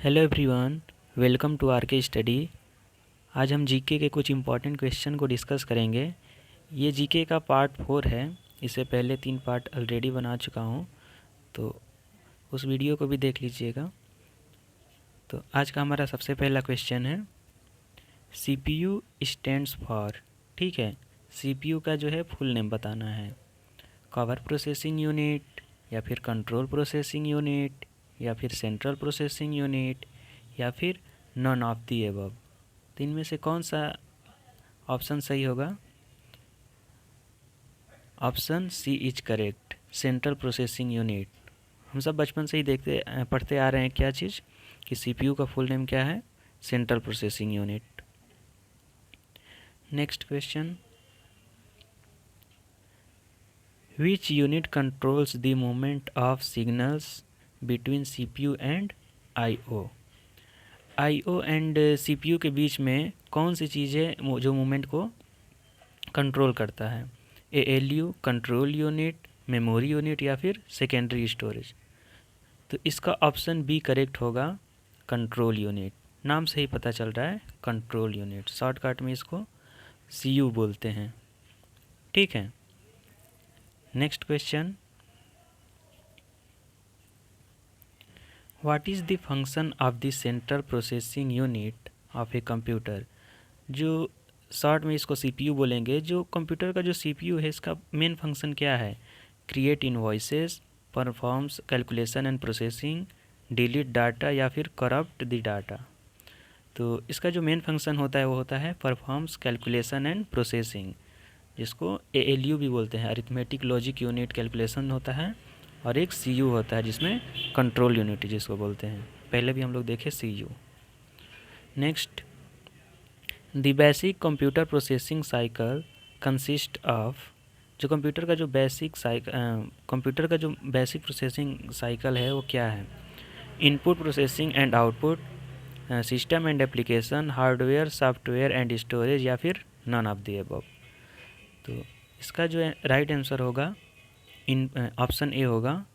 Hello everyone, welcome to R K study. आज हम GK के कुछ इम्पॉर्टेंट क्वेश्चन को डिस्कस करेंगे। ये जीके का पार्ट 4 है। इससे पहले 3 पार्ट ऑलरेडी बना चुका हूँ, तो उस वीडियो को भी देख लीजिएगा। तो आज का हमारा सबसे पहला क्वेश्चन है, सीपीयू स्टैंड्स फॉर। ठीक है, सीपीयू का जो है फुल नेम बताना है। पावर प्रोसेसिंग यूनिट, या फिर कंट्रोल प्रोसेसिंग यूनिट, या फिर सेंट्रल प्रोसेसिंग यूनिट, या फिर नॉन ऑफ दी एबव। तो इनमें से कौन सा ऑप्शन सही होगा? Option C is correct, central processing unit. हम सब बचपन से ही पढ़ते आ रहे हैं क्या चीज़, कि सीपीयू का फुल नेम क्या है? Central processing unit. Next question, which unit controls the movement of signals between CPU and IO. IO and CPU के बीच में कौन सी चीज़ है जो मूवमेंट को कंट्रोल करता है? ALU, control unit, memory unit, या फिर सेकेंडरी स्टोरेज। तो इसका ऑप्शन बी करेक्ट होगा, कंट्रोल यूनिट। नाम से ही पता चल रहा है, कंट्रोल यूनिट। शॉर्टकट में इसको सीयू बोलते हैं। ठीक है, next question, what is the function of the central processing unit of a computer. जो शॉर्ट में इसको सीपीयू बोलेंगे। जो कंप्यूटर का जो सीपीयू है, इसका मेन फंक्शन क्या है? Create invoices, performs calculation and processing, delete data, या फिर करप्ट द डाटा। तो इसका जो मेन फंक्शन होता है वो होता है परफॉर्म्स कैलकुलेशन एंड प्रोसेसिंग, जिसको एएलयू भी बोलते हैं। अरिथमेटिक लॉजिक यूनिट कैलकुलेशन होता है, और एक सीयू होता है जिसमें कंट्रोल यूनिट जिसको बोलते हैं। पहले भी हम लोग देखे CU. Next, the basic computer processing cycle consist of. जो कंप्यूटर का जो बेसिक प्रोसेसिंग साइकिल है वो क्या है? Input processing and output, system and application, hardware, software and storage, या फिर नन ऑफ द अबव। तो इसका जो राइट आंसर होगा, ऑप्शन ए होगा,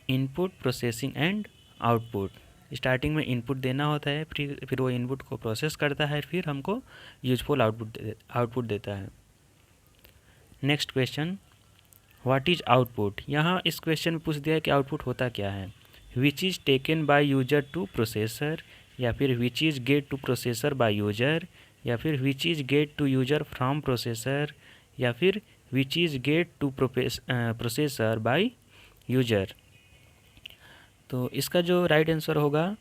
input processing and output. Starting में इनपुट देना होता है, फिर वो इनपुट को प्रोसेस करता है, फिर हमको यूजफुल आउटपुट देता है। Next question, what is output. यहाँ इस क्वेश्चन में पूछ दिया है कि आउटपुट होता क्या है। Which is taken by user to processor, या फिर which is get to processor by user, या फिर which is get to user from processor, या फिर which is get to processor by user. तो इसका जो राइट आंसर होगा,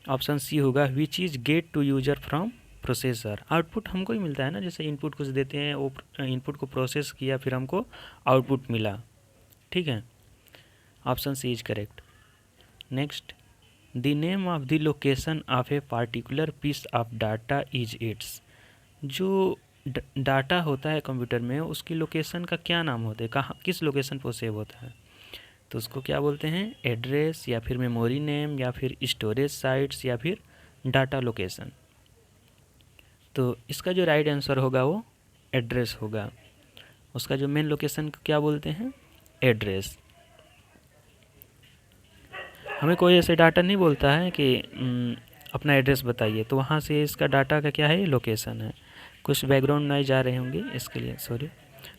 ऑप्शन सी होगा, which is get to user from processor. Output हमको ही मिलता है ना, जैसे इनपुट कुछ देते हैं, वो इनपुट को प्रोसेस किया, फिर हमको आउटपुट मिला। ठीक है, option C is correct. Next, the name of the location of a particular piece of data is its. जो डाटा होता है कंप्यूटर में, उसकी लोकेशन का क्या नाम होता है? कहाँ, किस लोकेशन पर सेव होता है? तो उसको क्या बोलते हैं? एड्रेस, या फिर मेमोरी नेम, या फिर स्टोरेज साइट्स, या फिर डाटा लोकेशन। तो इसका जो राइट आंसर होगा वो एड्रेस होगा। उसका जो मेन लोकेशन को क्या बोलते हैं? एड्रेस। हमें कोई ऐसे डाटा नहीं बोलता है कि अपना एड्रेस बताइए, तो वहाँ से इसका डाटा का क्या है? लोकेशन है। कुछ बैकग्राउंड नॉइज आ रहे होंगे, इसके लिए sorry.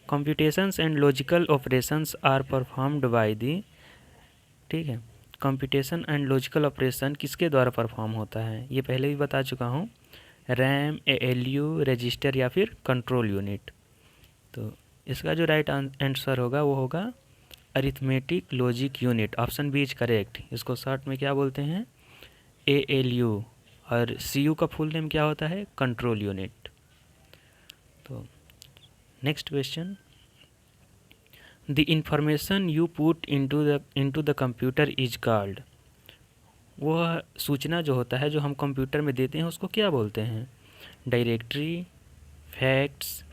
Computations and logical operations are performed by the. ठीक है, कंप्यूटेशन एंड लॉजिकल ऑपरेशन किसके द्वारा परफॉर्म होता है? ये पहले भी बता चुका हूँ, रैम, एएलयू, रजिस्टर, या फिर कंट्रोल यूनिट। तो इसका जो राइट आंसर होगा वो होगा arithmetic logic unit. Option B is correct. इसको शॉर्ट में क्या बोलते हैं? एएलयू। और सीयू का फुल नेम क्या होता है? Control unit. तो next question, the information you put into the computer is called. वह सूचना जो होता है जो हम कंप्यूटर में देते हैं उसको क्या बोलते हैं? डायरेक्टरी, फैक्ट्स,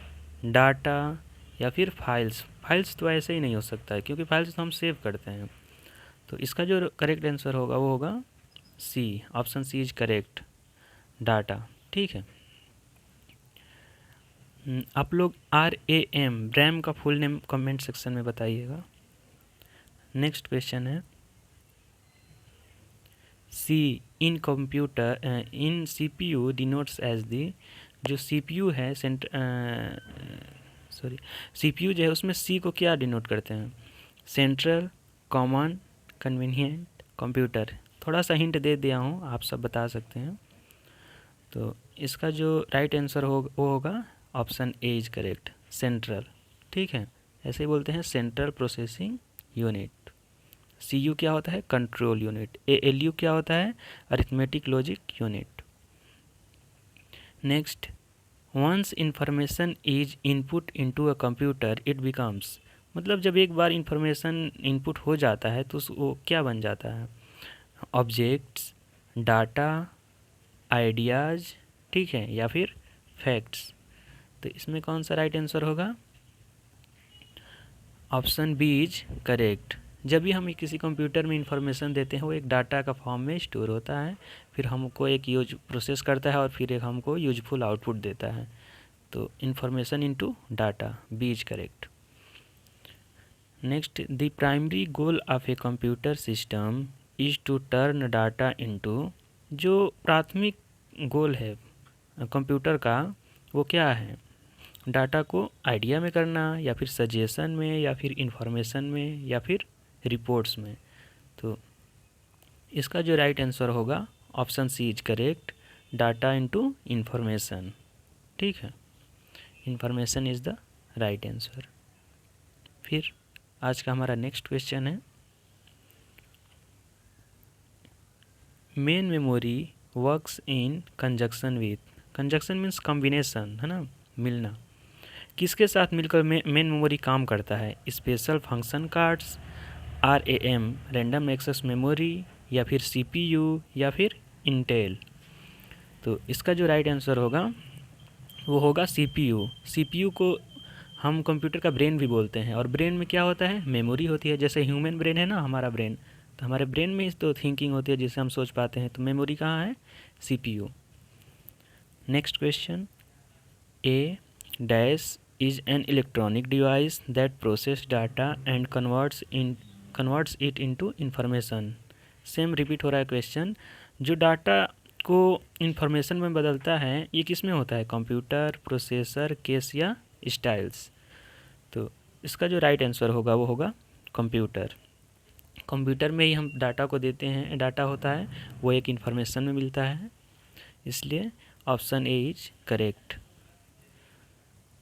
डाटा, या फिर फाइल्स। फाइल्स तो ऐसे ही नहीं हो सकता है, क्योंकि फाइल्स तो हम सेव करते हैं। तो इसका जो करेक्ट आंसर होगा वो होगा C, option C is correct, data. ठीक है, आप लोग रैम का फुल नेम कमेंट सेक्शन में बताइएगा। नेक्स्ट क्वेश्चन है, C in computer in CPU denotes as the, जो CPU है CPU जो है उसमें C को क्या डिनोट करते हैं? Central, common, convenient, computer. थोड़ा सा हिंट दे दिया हूँ, आप सब बता सकते हैं। तो इसका जो राइट आंसर वो होगा option A is correct, central. ठीक है, ऐसे ही बोलते हैं सेंट्रल प्रोसेसिंग यूनिट। CU क्या होता है? Control unit. ALU क्या होता है? Arithmetic logic unit. Next, once information is input into a computer it becomes, मतलब जब एक बार इंफॉर्मेशन इनपुट हो जाता है तो वो क्या बन जाता है? ऑब्जेक्ट्स, डाटा, आइडियाज़, ठीक है, या फिर फैक्ट्स। तो इसमें कौन सा राइट आंसर होगा? Option B is correct. जब भी हम किसी कंप्यूटर में इंफॉर्मेशन देते हैं वो एक डाटा का फॉर्म में स्टोर होता है, फिर हमको एक यूज प्रोसेस करता है और फिर एक हमको यूजफुल आउटपुट देता है। तो information into data, B is correct. Next, the primary goal of a computer system is to turn data into, जो प्राथमिक गोल है कंप्यूटर का वो क्या है? डाटा को आइडिया में करना, या फिर सजेशन में, या फिर इंफॉर्मेशन में, या फिर रिपोर्ट्स में। तो इसका जो राइट आंसर होगा option C is correct, data into information. ठीक है, information is the right answer. फिर आज का हमारा नेक्स्ट क्वेश्चन है, main memory works in conjunction with, conjunction means combination है ना, मिलना। किसके साथ मिलकर मेन मेमोरी काम करता है? Special function cards, RAM random access memory, या फिर CPU, या फिर इंटेल। तो इसका जो राइट आंसर होगा वो होगा CPU। CPU को हम कंप्यूटर का ब्रेन भी बोलते हैं, और ब्रेन में क्या होता है? मेमोरी होती है। जैसे ह्यूमन ब्रेन है ना हमारा ब्रेन, तो हमारे ब्रेन में तो थिंकिंग होती है जिससे हम सोच पाते हैं, तो मेमोरी कहाँ है? CPU। Next question, A dash is an electronic device that process data and converts it into information। Same repeat हो रहा है क्वेश्चन। जो डाटा को इंफॉर्मेशन में बदलता है ये किस में होता है? कंप्यूटर, प्रोसेसर, केस या स्टाइल्स। तो इसका जो राइट आंसर होगा वो होगा कंप्यूटर। कंप्यूटर में ही हम डाटा को देते हैं, डाटा होता है वो एक इंफॉर्मेशन में मिलता है, इसलिए option A is correct.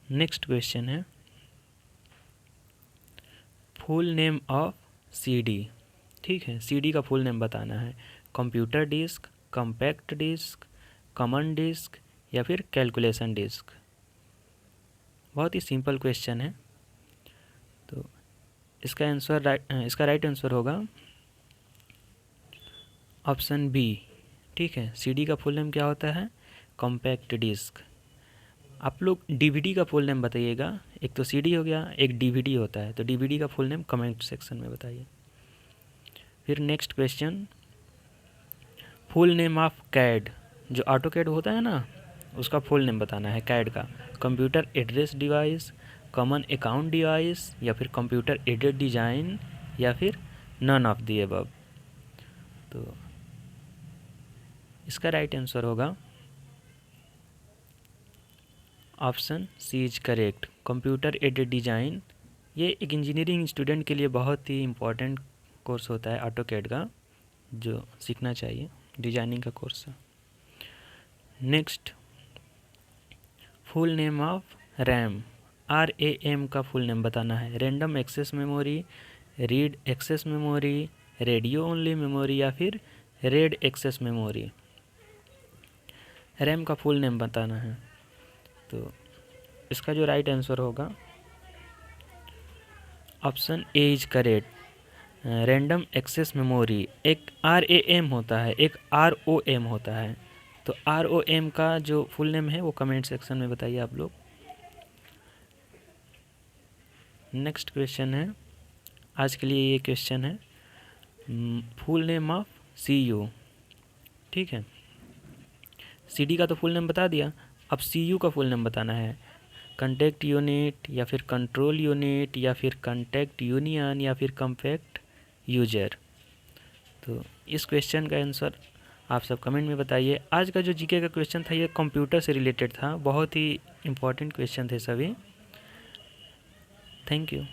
Next question है, फुल नेम ऑफ CD। ठीक है, CD का फुल नेम बताना है। Computer disk, compact disk, common disk, या फिर कैलकुलेशन डिस्क। बहुत ही सिंपल क्वेश्चन है। तो इसका राइट आंसर होगा ऑप्शन बी। ठीक है, CD का फुल नेम क्या होता है? Compact disk. आप लोग DVD का फुल नेम बताइएगा। एक तो CD हो गया, एक DVD होता है, तो DVD का फुल नेम कमेंट सेक्शन में बताइए। फिर next question, full name of CAD, जो ऑटो कैड होता है ना उसका फुल नेम बताना है CAD का। Computer address device, common account device, या फिर कंप्यूटर एडेड डिज़ाइन, या फिर नन ऑफ द अबव। तो इसका राइट आंसर होगा option C is correct, computer aided design. ये एक इंजीनियरिंग स्टूडेंट के लिए बहुत ही इम्पोर्टेंट कोर्स होता है ऑटो कैड का, जो सीखना चाहिए, डिजाइनिंग का कोर्स है। Next, full name of RAM का फुल नेम बताना है। Random access memory, read access memory, radio only memory, या फिर रेड एक्सेस मेमोरी। RAM का फुल नेम बताना है। तो इसका जो राइट आंसर होगा option A is correct, random access memory. एक RAM होता है, एक ROM होता है। तो ROM का जो फुल नेम है वो कमेंट सेक्शन में बताइए आप लोग। नेक्स्ट क्वेश्चन है, आज के लिए ये क्वेश्चन है, फुल नेम ऑफ CU। ठीक है, CD का तो फुल नेम बता दिया, अब CU का फुल नेम बताना है। कंटेक्ट यूनिट, या फिर कंट्रोल यूनिट, या फिर कंटेक्ट यूनियन, या फिर कॉम्पैक्ट यूजर। तो इस क्वेश्चन का आंसर आप सब कमेंट में बताइए। आज का जो जीके का क्वेश्चन था ये कंप्यूटर से रिलेटेड था, बहुत ही इम्पोर्टेंट क्वेश्चन थे सभी। Thank you.